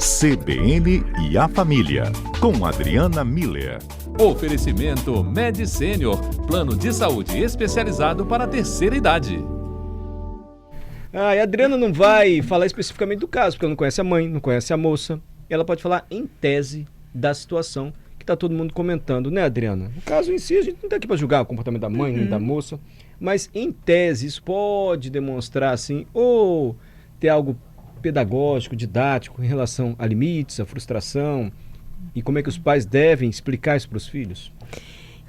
CBN e a Família, com Adriana Miller. Oferecimento Med Senior, plano de saúde especializado para a terceira idade. A Adriana não vai falar especificamente do caso, porque ela não conhece a mãe, não conhece a moça. Ela pode falar em tese da situação que está todo mundo comentando, né, Adriana? O caso em si, a gente não está aqui para julgar o comportamento da mãe nem da moça, mas em tese isso pode demonstrar, assim, ou ter algo pedagógico, didático em relação a limites, a frustração e como é que os pais devem explicar isso para os filhos?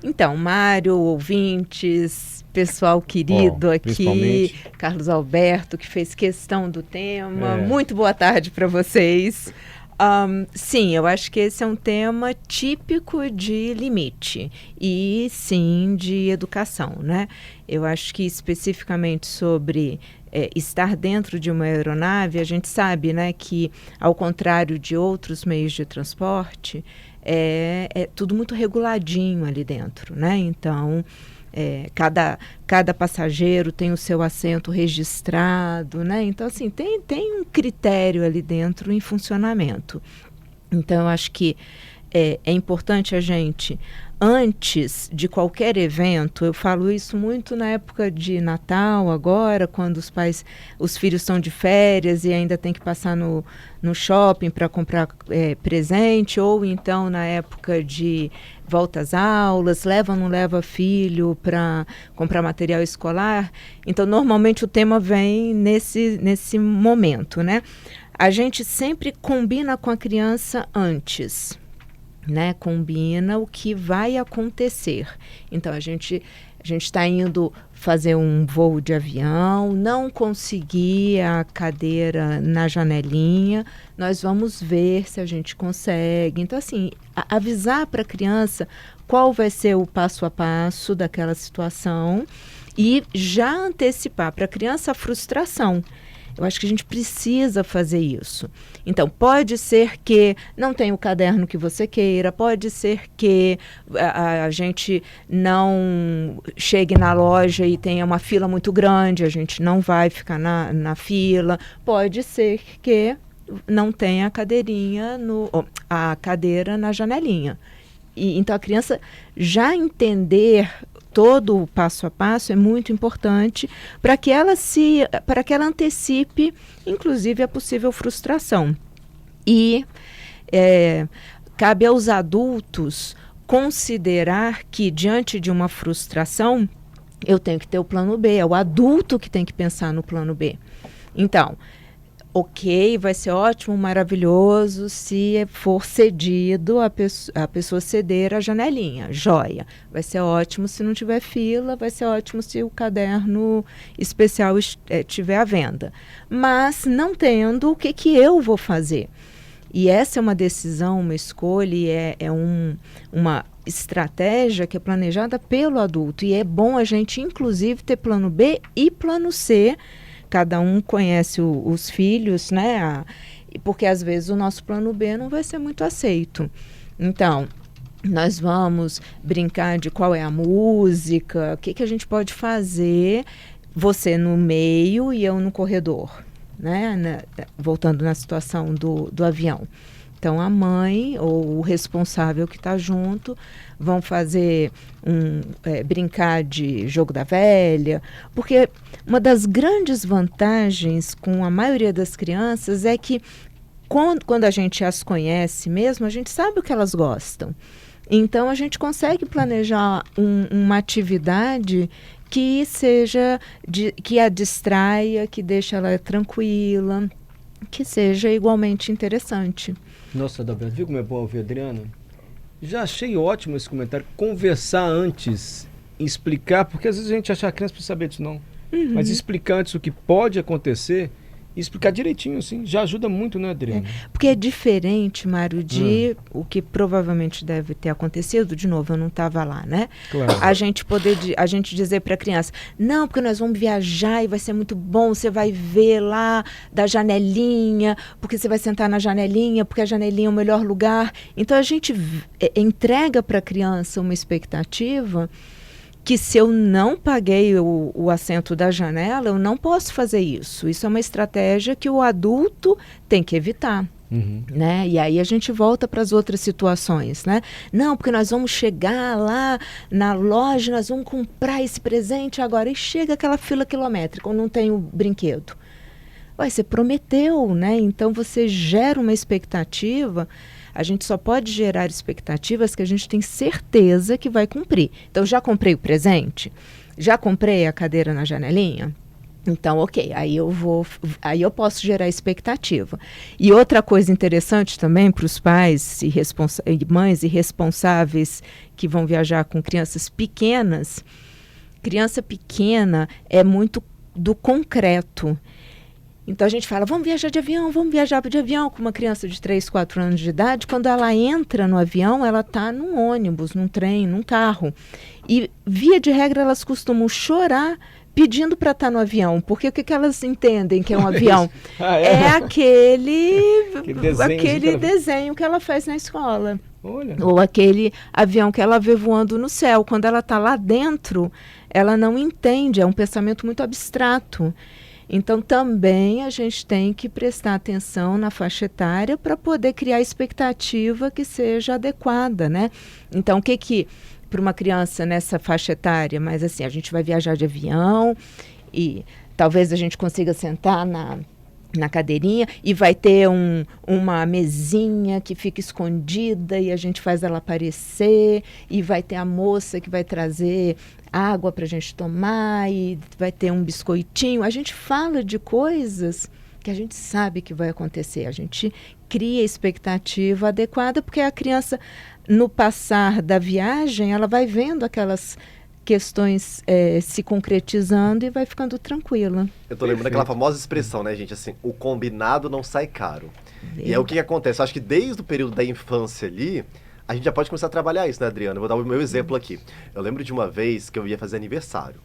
Então, Mário, ouvintes, pessoal querido aqui, Carlos Alberto, que fez questão do tema, muito boa tarde para vocês. Sim, eu acho que esse é um tema típico de limite e sim de educação, né? Eu acho que especificamente sobre estar dentro de uma aeronave, a gente sabe, né, que ao contrário de outros meios de transporte, é tudo muito reguladinho ali dentro, né? Então, cada passageiro tem o seu assento registrado, né? Então, assim, tem um critério ali dentro em funcionamento. Então, eu acho que é importante a gente, antes de qualquer evento, eu falo isso muito na época de Natal agora, quando os filhos estão de férias e ainda tem que passar no shopping para comprar presente, ou então na época de volta às aulas, leva ou não leva filho para comprar material escolar. Então, normalmente o tema vem nesse momento, né? A gente sempre combina com a criança antes, né? Combina o que vai acontecer. Então, a gente está indo fazer um voo de avião, não conseguir a cadeira na janelinha, nós vamos ver se a gente consegue. Então, assim, avisar para a criança qual vai ser o passo a passo daquela situação e já antecipar para a criança a frustração. Eu acho que a gente precisa fazer isso. Então, pode ser que não tenha o caderno que você queira, pode ser que a gente não chegue na loja e tenha uma fila muito grande, a gente não vai ficar na fila, pode ser que não tenha a cadeira na janelinha. Então, a criança já entender todo o passo a passo é muito importante para que ela antecipe, inclusive, a possível frustração. E cabe aos adultos considerar que, diante de uma frustração, eu tenho que ter o plano B. É o adulto que tem que pensar no plano B. Então, ok, vai ser ótimo, maravilhoso se for cedido a pessoa ceder a janelinha, joia. Vai ser ótimo se não tiver fila, vai ser ótimo se o caderno especial estiver à venda. Mas não tendo, o que eu vou fazer? E essa é uma decisão, uma escolha, e uma estratégia que é planejada pelo adulto. E é bom a gente, inclusive, ter plano B e plano C. Cada um conhece os filhos, né? Porque às vezes o nosso plano B não vai ser muito aceito. Então, nós vamos brincar de qual é a música, o que a gente pode fazer, você no meio e eu no corredor, né? Voltando na situação do avião. Então, a mãe ou o responsável que está junto vão fazer brincar de jogo da velha, porque uma das grandes vantagens com a maioria das crianças é que quando a gente as conhece mesmo, a gente sabe o que elas gostam. Então, a gente consegue planejar uma atividade que que a distraia, que deixe ela tranquila, que seja igualmente interessante. Nossa, Adalberto, viu como é bom ouvir a Adriana? Já achei ótimo esse comentário, conversar antes, explicar, porque às vezes a gente acha que a criança precisa saber disso não, mas explicar antes o que pode acontecer e explicar direitinho, assim, já ajuda muito, né, Adriana? Porque é diferente, Mário, de o que provavelmente deve ter acontecido, de novo, eu não estava lá, né? Claro. A gente dizer para a criança, não, porque nós vamos viajar e vai ser muito bom, você vai ver lá da janelinha, porque você vai sentar na janelinha, porque a janelinha é o melhor lugar. Então, a gente entrega para a criança uma expectativa que se eu não paguei o assento da janela, eu não posso fazer isso. Isso é uma estratégia que o adulto tem que evitar. Né? E aí a gente volta para as outras situações, né? Não, porque nós vamos chegar lá na loja, nós vamos comprar esse presente agora. E chega aquela fila quilométrica, ou não tem o brinquedo. Ué, você prometeu, né? Então você gera uma expectativa. A gente só pode gerar expectativas que a gente tem certeza que vai cumprir. Então, já comprei o presente? Já comprei a cadeira na janelinha? Então, ok, aí eu posso gerar expectativa. E outra coisa interessante também para os pais e mães irresponsáveis que vão viajar com crianças pequenas, criança pequena é muito do concreto. Então a gente fala, vamos viajar de avião com uma criança de 3, 4 anos de idade. Quando ela entra no avião, ela está num ônibus, num trem, num carro. E, via de regra, elas costumam chorar pedindo para estar no avião, porque o que elas entendem que é um avião? É aquele desenho que ela faz na escola. Olha. Ou aquele avião que ela vê voando no céu. Quando ela está lá dentro, ela não entende, é um pensamento muito abstrato. Então, também a gente tem que prestar atenção na faixa etária para poder criar expectativa que seja adequada, né? Então, o que para uma criança nessa faixa etária, mas assim, a gente vai viajar de avião e talvez a gente consiga sentar na cadeirinha e vai ter uma mesinha que fica escondida e a gente faz ela aparecer e vai ter a moça que vai trazer água para a gente tomar e vai ter um biscoitinho. A gente fala de coisas que a gente sabe que vai acontecer. A gente cria expectativa adequada porque a criança, no passar da viagem, ela vai vendo aquelas questões se concretizando e vai ficando tranquila. Eu tô lembrando daquela famosa expressão, né, gente? Assim, o combinado não sai caro. E é o que acontece. Eu acho que desde o período da infância ali, a gente já pode começar a trabalhar isso, né, Adriana? Eu vou dar o meu exemplo aqui. Eu lembro de uma vez que eu ia fazer aniversário.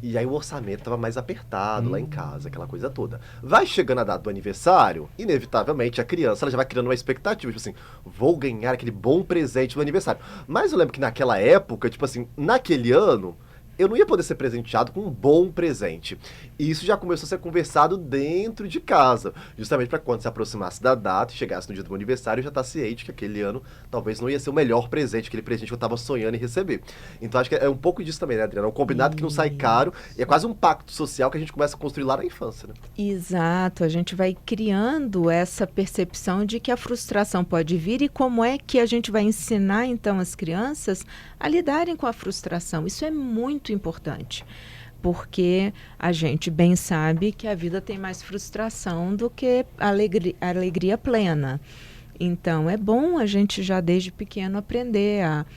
E aí o orçamento estava mais apertado lá em casa, aquela coisa toda. Vai chegando a data do aniversário, inevitavelmente a criança ela já vai criando uma expectativa, tipo assim, vou ganhar aquele bom presente no aniversário. Mas eu lembro que naquela época, tipo assim, naquele ano, eu não ia poder ser presenteado com um bom presente. E isso já começou a ser conversado dentro de casa, justamente para quando se aproximasse da data e chegasse no dia do meu aniversário, eu já estar ciente que aquele ano talvez não ia ser o melhor presente, aquele presente que eu estava sonhando em receber. Então acho que é um pouco disso também, né, Adriana? É um combinado que não sai caro e é quase um pacto social que a gente começa a construir lá na infância, né? Exato, a gente vai criando essa percepção de que a frustração pode vir e como é que a gente vai ensinar então as crianças a lidarem com a frustração. Isso é muito importante, porque a gente bem sabe que a vida tem mais frustração do que alegria plena. Então, é bom a gente já desde pequeno aprender a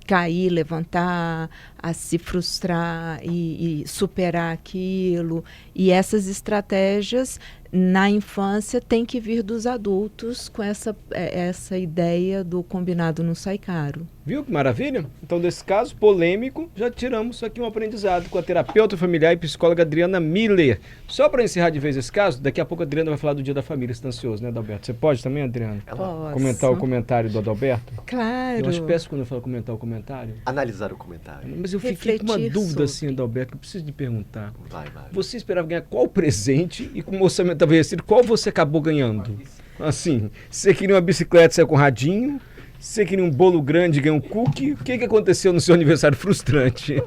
cair, levantar, a se frustrar e superar aquilo. E essas estratégias na infância têm que vir dos adultos com essa ideia do combinado não sai caro. Viu que maravilha? Então, desse caso polêmico, já tiramos aqui um aprendizado com a terapeuta familiar e psicóloga Adriana Miller. Só para encerrar de vez esse caso, daqui a pouco a Adriana vai falar do Dia da Família, você está ansioso, né, Adalberto? Você pode também, Adriana? Posso. Comentar o comentário do Adalberto? Claro. Eu acho péssimo quando eu falo comentar o comentário. Analisar o comentário. Mas eu fiquei com uma dúvida sobre. assim, Adalberto, que eu preciso de perguntar. Vai. Você esperava ganhar qual presente e com o orçamento estava vencido, qual você acabou ganhando? Assim, você queria uma bicicleta, saiu com radinho? Você queria um bolo grande, ganhou um cookie? O que aconteceu no seu aniversário frustrante?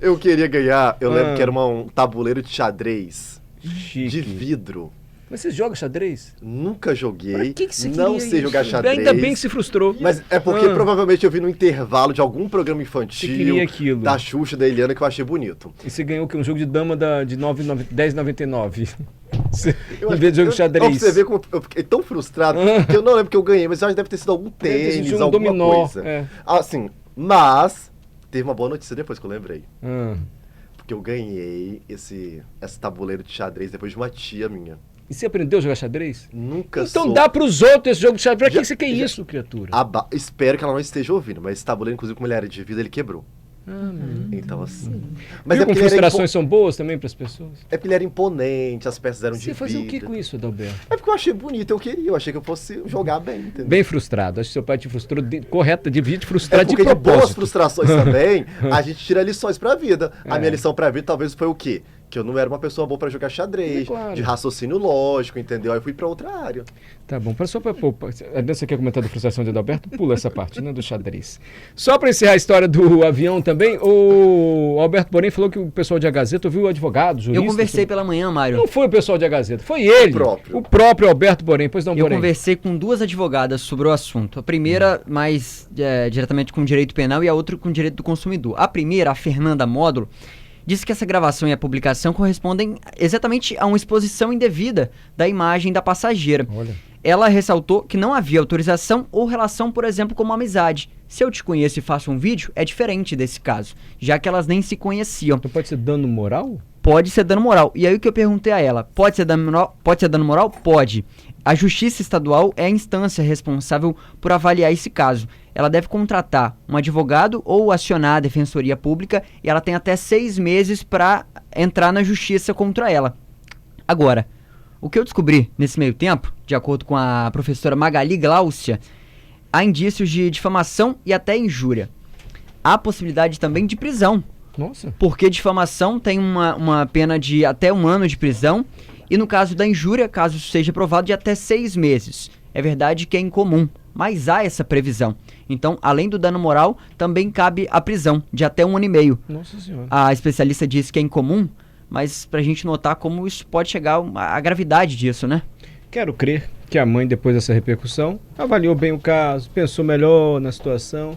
Eu queria ganhar, eu lembro que era um tabuleiro de xadrez. Chique. De vidro. Mas você joga xadrez? Nunca joguei. Pra que você não queria sei isso? jogar xadrez. Ainda bem que se frustrou. Mas é porque provavelmente eu vi no intervalo de algum programa Você infantil queria aquilo. da Xuxa, da Eliana, que eu achei bonito. E você ganhou o quê? Um jogo de dama de R$10,99. Em vez de jogo de xadrez. Pra você ver como eu fiquei tão frustrado que eu não lembro que eu ganhei, mas eu acho que deve ter sido algum Deve ter sido tênis, um alguma dominó, coisa. Assim, mas teve uma boa notícia depois que eu lembrei. Porque eu ganhei esse tabuleiro de xadrez depois de uma tia minha. E você aprendeu a jogar xadrez? Nunca Então dá pros outros esse jogo de xadrez. Pra que você quer já- isso, criatura? Espero que ela não esteja ouvindo, mas esse tabuleiro, inclusive, como ele era de vida, ele quebrou. Então, assim. Mas Mas com frustrações são boas também pras pessoas? é porque ele era imponente, as peças eram de Você vidro. fazia o que com isso, Adalberto? É porque eu achei bonito, eu achei que eu fosse jogar bem, entendeu? Bem frustrado. Acho que seu pai te frustrou. Correta, devia te frustrar É de porque de boas propósito. frustrações também, a gente tira lições pra vida. A minha lição pra vida talvez foi o quê? que eu não era uma pessoa boa pra jogar xadrez, claro. de raciocínio lógico, entendeu? Aí eu fui pra outra área. Tá bom, só pra você quer comentar da frustração de Adalberto? Pula essa parte, né, do xadrez. Só pra encerrar a história do avião também, o Alberto, porém, falou que o pessoal de A Gazeta ouviu advogados, juristas... Eu conversei pela manhã, Mário. Não foi o pessoal de A Gazeta, foi ele. O próprio Alberto, porém, pois não, Eu porém. conversei com 2 advogadas sobre o assunto. A primeira, mais diretamente com direito penal, e a outra com direito do consumidor. A primeira, a Fernanda Módulo, disse que essa gravação e a publicação correspondem exatamente a uma exposição indevida da imagem da passageira. Olha. Ela ressaltou que não havia autorização ou relação, por exemplo, como amizade. Se eu te conheço e faço um vídeo, é diferente desse caso, já que elas nem se conheciam. Então pode ser dano moral? Pode ser dano moral. E aí o que eu perguntei a ela, pode ser dano moral? Pode. A Justiça Estadual é a instância responsável por avaliar esse caso. Ela deve contratar um advogado ou acionar a Defensoria Pública e ela tem até 6 meses para entrar na justiça contra ela. Agora, o que eu descobri nesse meio tempo, de acordo com a professora Magali Gláucia, há indícios de difamação e até injúria. Há possibilidade também de prisão. Nossa. Porque difamação tem uma pena de até 1 ano de prisão e no caso da injúria, caso seja provado, de até 6 meses. É verdade que é incomum, mas há essa previsão. Então, além do dano moral, também cabe a prisão de até 1 ano e meio. Nossa Senhora. A especialista disse que é incomum, mas pra gente notar como isso pode chegar a gravidade disso, né? Quero crer que a mãe, depois dessa repercussão, avaliou bem o caso, pensou melhor na situação,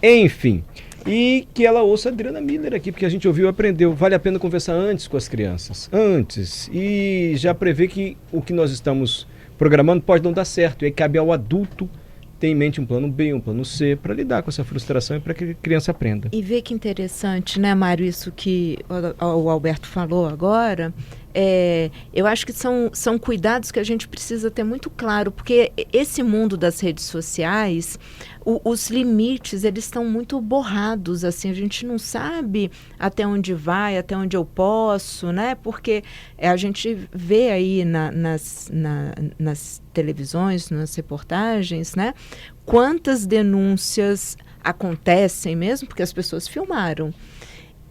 enfim. E que ela ouça a Adriana Miller aqui, porque a gente ouviu e aprendeu. Vale a pena conversar antes com as crianças. Antes. E já prevê que o que nós estamos programando pode não dar certo. E aí cabe ao adulto ter em mente um plano B, um plano C, para lidar com essa frustração e para que a criança aprenda. E vê que interessante, né, Mário, isso que o Alberto falou agora. Eu acho que são cuidados que a gente precisa ter muito claro, porque esse mundo das redes sociais, os limites, eles estão muito borrados, assim, a gente não sabe até onde vai, até onde eu posso, né, porque a gente vê aí nas televisões, nas reportagens, né, quantas denúncias acontecem mesmo, porque as pessoas filmaram,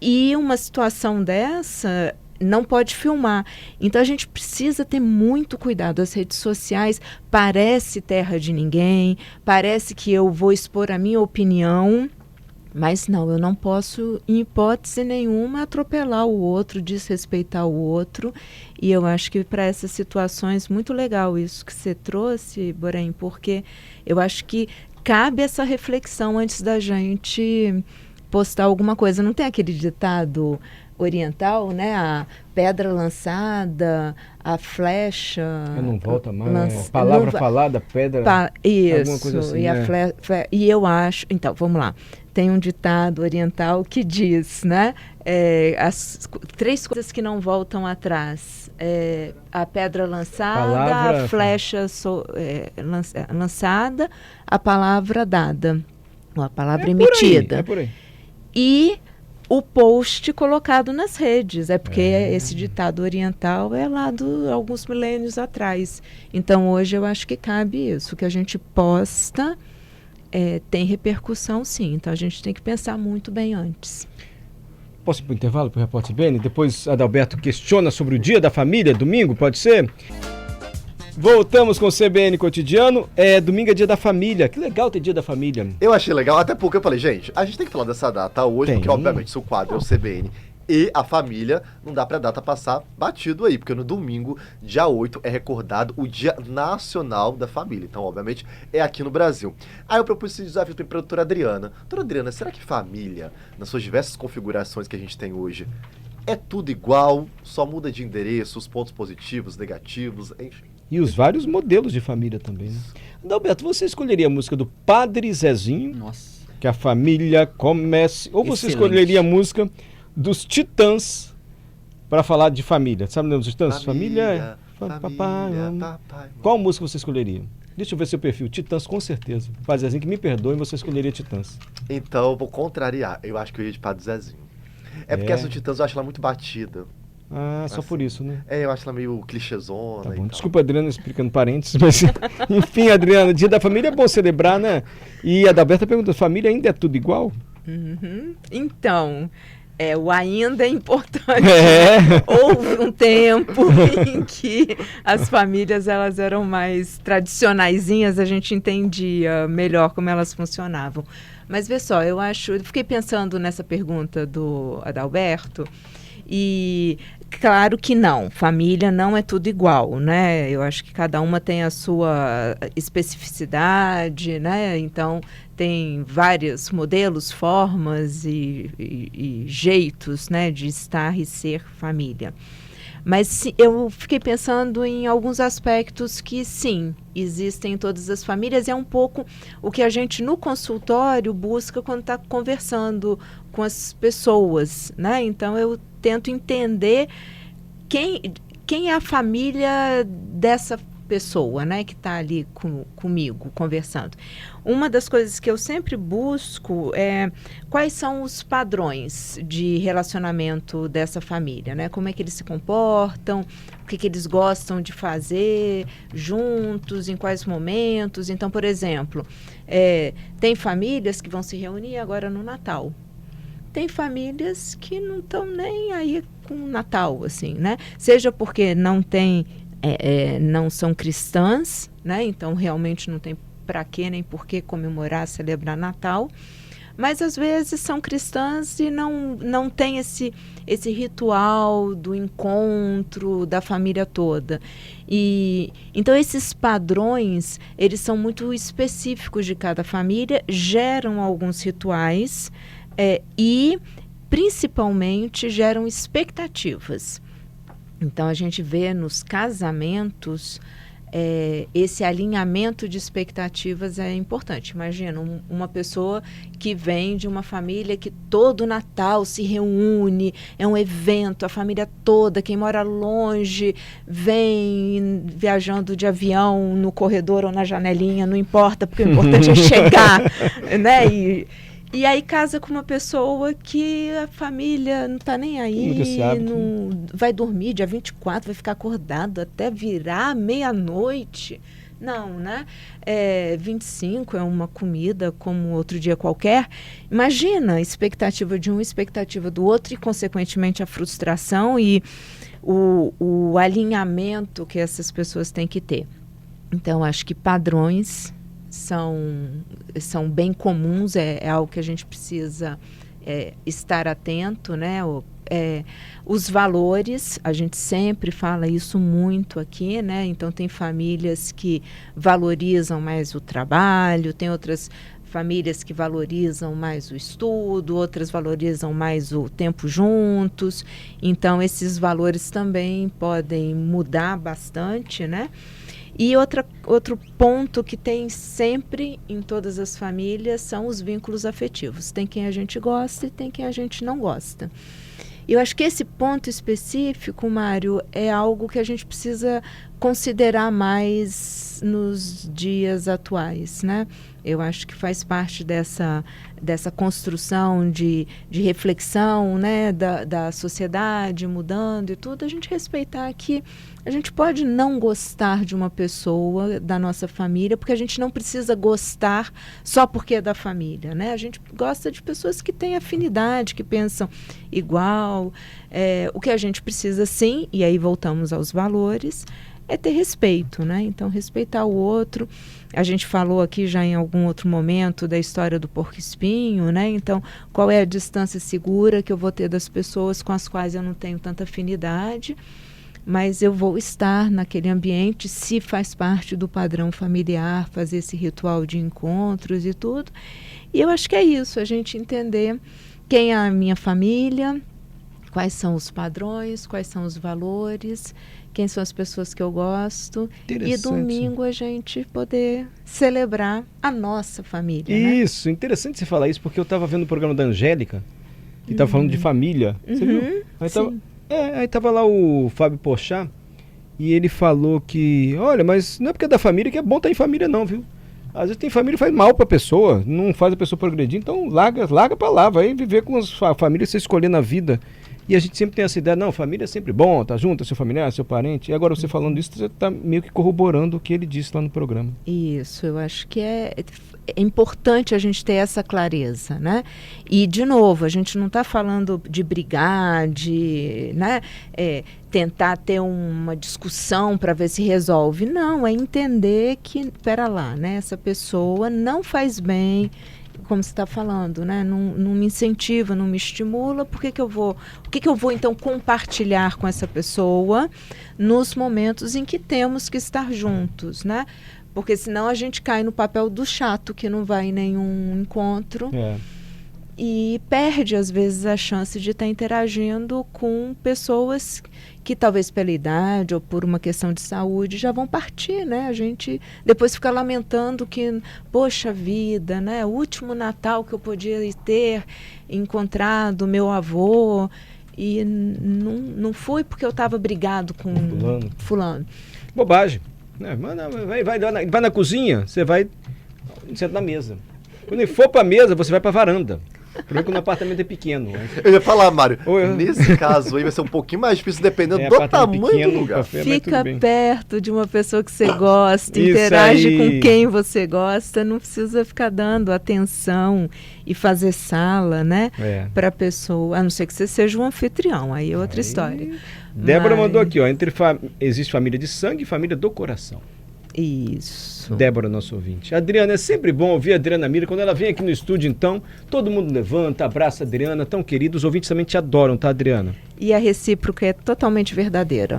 e uma situação dessa não pode filmar. Então a gente precisa ter muito cuidado. As redes sociais parece terra de ninguém, parece que eu vou expor a minha opinião, mas não, eu não posso, em hipótese nenhuma, atropelar o outro, desrespeitar o outro. E eu acho que para essas situações, muito legal isso que você trouxe, Borém, porque eu acho que cabe essa reflexão antes da gente postar alguma coisa. Não tem aquele ditado oriental, né? A pedra lançada, a flecha... não volta mais. Palavra falada, pedra... Isso, assim, e a e eu acho... Então, vamos lá. Tem um ditado oriental que diz, né? As 3 coisas que não voltam atrás. A pedra lançada, a flecha lançada, a palavra dada. Ou a palavra emitida. É por aí. E o post colocado nas redes, porque esse ditado oriental é lá de alguns milênios atrás. Então, hoje eu acho que cabe isso, que a gente posta, tem repercussão sim, então a gente tem que pensar muito bem antes. Posso ir para o intervalo para o Repórter CBN? Depois Adalberto questiona sobre o Dia da Família, domingo, pode ser? Voltamos com o CBN Cotidiano. Domingo é Dia da Família. Que legal ter Dia da Família. Eu achei legal, até porque eu falei, gente, a gente tem que falar dessa data hoje, porque obviamente se o quadro é o CBN e a família, não dá pra data passar batido aí, porque no domingo, dia 8, é recordado o Dia Nacional da Família. Então, obviamente, é aqui no Brasil. Aí eu propus esse desafio para a doutora Adriana. Doutora Adriana, será que família, nas suas diversas configurações que a gente tem hoje, é tudo igual, só muda de endereço, os pontos positivos, negativos, enfim? E os vários modelos de família também, né? Adalberto, você escolheria a música do Padre Zezinho? Nossa. Que a família comece... Ou você escolheria a música dos Titãs para falar de família? Sabe o nome dos Titãs? Família, papai. Qual música você escolheria? Deixa eu ver seu perfil. Titãs, com certeza. Padre Zezinho, que me perdoe, você escolheria Titãs. Então, eu vou contrariar. Eu acho que eu ia de Padre Zezinho. Porque essa do Titãs eu acho ela muito batida. Só assim, por isso, né? Eu acho ela meio clichêzona. Tá bom. Desculpa, Adriana, explicando parênteses, mas enfim, Adriana, Dia da Família é bom celebrar, né? E a Adalberta pergunta, família ainda é tudo igual? Uhum. Então, O ainda é importante. Houve um tempo em que as famílias elas eram mais tradicionaisinhas, a gente entendia melhor como elas funcionavam. Mas vê só, eu fiquei pensando nessa pergunta do Adalberto, e claro que não, família não é tudo igual, né? Eu acho que cada uma tem a sua especificidade, né? Então, tem vários modelos, formas e jeitos, né, de estar e ser família. Mas eu fiquei pensando em alguns aspectos que, sim, existem em todas as famílias. É um pouco o que a gente, no consultório, busca quando está conversando com as pessoas, né? Então, eu tento entender quem é a família dessa pessoa, né, que está ali comigo, conversando. Uma das coisas que eu sempre busco é quais são os padrões de relacionamento dessa família, né? Como é que eles se comportam, o que eles gostam de fazer juntos, em quais momentos. Então, por exemplo, tem famílias que vão se reunir agora no Natal. Tem famílias que não estão nem aí com o Natal, assim, né? Seja porque não são cristãs, né? Então realmente não tem para que nem por que comemorar, celebrar Natal. Mas às vezes são cristãs e não tem esse ritual do encontro da família toda. E então esses padrões, eles são muito específicos de cada família, geram alguns rituais e principalmente geram expectativas. Então a gente vê nos casamentos esse alinhamento de expectativas é importante. Imagina uma pessoa que vem de uma família que todo Natal se reúne, é um evento, a família toda, quem mora longe, vem viajando de avião no corredor ou na janelinha, não importa, porque o importante é chegar, né? E aí casa com uma pessoa que a família não está nem aí, vai dormir dia 24, vai ficar acordado até virar meia-noite. Não, né? 25 é uma comida como outro dia qualquer. Imagina a expectativa de um, expectativa do outro e, consequentemente, a frustração e o alinhamento que essas pessoas têm que ter. Então, acho que padrões são bem comuns, é algo que a gente precisa estar atento, né? Os valores, a gente sempre fala isso muito aqui, né? Então tem famílias que valorizam mais o trabalho, tem outras famílias que valorizam mais o estudo, outras valorizam mais o tempo juntos. Então esses valores também podem mudar bastante, né? E outro ponto que tem sempre em todas as famílias são os vínculos afetivos. Tem quem a gente gosta e tem quem a gente não gosta. Eu acho que esse ponto específico, Mário, é algo que a gente precisa considerar mais nos dias atuais, né? Eu acho que faz parte dessa construção de reflexão, né, da sociedade mudando e tudo, a gente respeitar que a gente pode não gostar de uma pessoa da nossa família, porque a gente não precisa gostar só porque é da família, né? A gente gosta de pessoas que têm afinidade, que pensam igual. O que a gente precisa, sim, e aí voltamos aos valores, é ter respeito, né? Então, respeitar o outro. A gente falou aqui já em algum outro momento da história do porco-espinho, né? Então, qual é a distância segura que eu vou ter das pessoas com as quais eu não tenho tanta afinidade, mas eu vou estar naquele ambiente se faz parte do padrão familiar, fazer esse ritual de encontros e tudo. E eu acho que é isso, a gente entender quem é a minha família, quais são os padrões, quais são os valores, quem são as pessoas que eu gosto. E domingo a gente poder celebrar a nossa família. Isso, né? Interessante você falar isso, porque eu estava vendo o programa da Angélica, que estava falando de família. Você viu? Aí tava lá o Fábio Porchat, e ele falou que, olha, mas não é porque é da família que é bom estar em família não, viu? Às vezes tem família que faz mal pra pessoa, não faz a pessoa progredir, então larga pra lá, vai viver com a família, você escolher na vida. E a gente sempre tem essa ideia, não, família é sempre bom, tá junto, é seu familiar, é seu parente. E agora você falando isso, você está meio que corroborando o que ele disse lá no programa. Isso, eu acho que é importante a gente ter essa clareza, né? E, de novo, a gente não está falando de brigar, de, né, tentar ter uma discussão para ver se resolve. Não, é entender que, pera lá, né, essa pessoa não faz bem, como você está falando, né? Não me incentiva, não me estimula, o que eu vou então compartilhar com essa pessoa nos momentos em que temos que estar juntos, né? Porque senão a gente cai no papel do chato que não vai em nenhum encontro e perde às vezes a chance de estar interagindo com pessoas que talvez pela idade ou por uma questão de saúde já vão partir, né? A gente depois fica lamentando que, poxa vida, né? O último Natal que eu podia ter encontrado meu avô e não fui porque eu estava brigado com fulano. Bobagem. Vai na cozinha, você vai senta na mesa. Quando ele for para a mesa, você vai para a varanda. Primeiro que o apartamento é pequeno. Eu ia falar, Mário, nesse caso aí vai ser um pouquinho mais difícil dependendo do tamanho pequeno, do lugar. Café, fica perto de uma pessoa que você gosta, interage com quem você gosta, não precisa ficar dando atenção e fazer sala, né? Para a pessoa, a não ser que você seja um anfitrião, aí é outra história. Débora mandou aqui, ó, existe família de sangue e família do coração. Isso. Débora, nosso ouvinte. Adriana, é sempre bom ouvir a Adriana Mira. Quando ela vem aqui no estúdio, então, todo mundo levanta, abraça a Adriana, tão querido. Os ouvintes também te adoram, tá, Adriana? E a recíproca é totalmente verdadeira.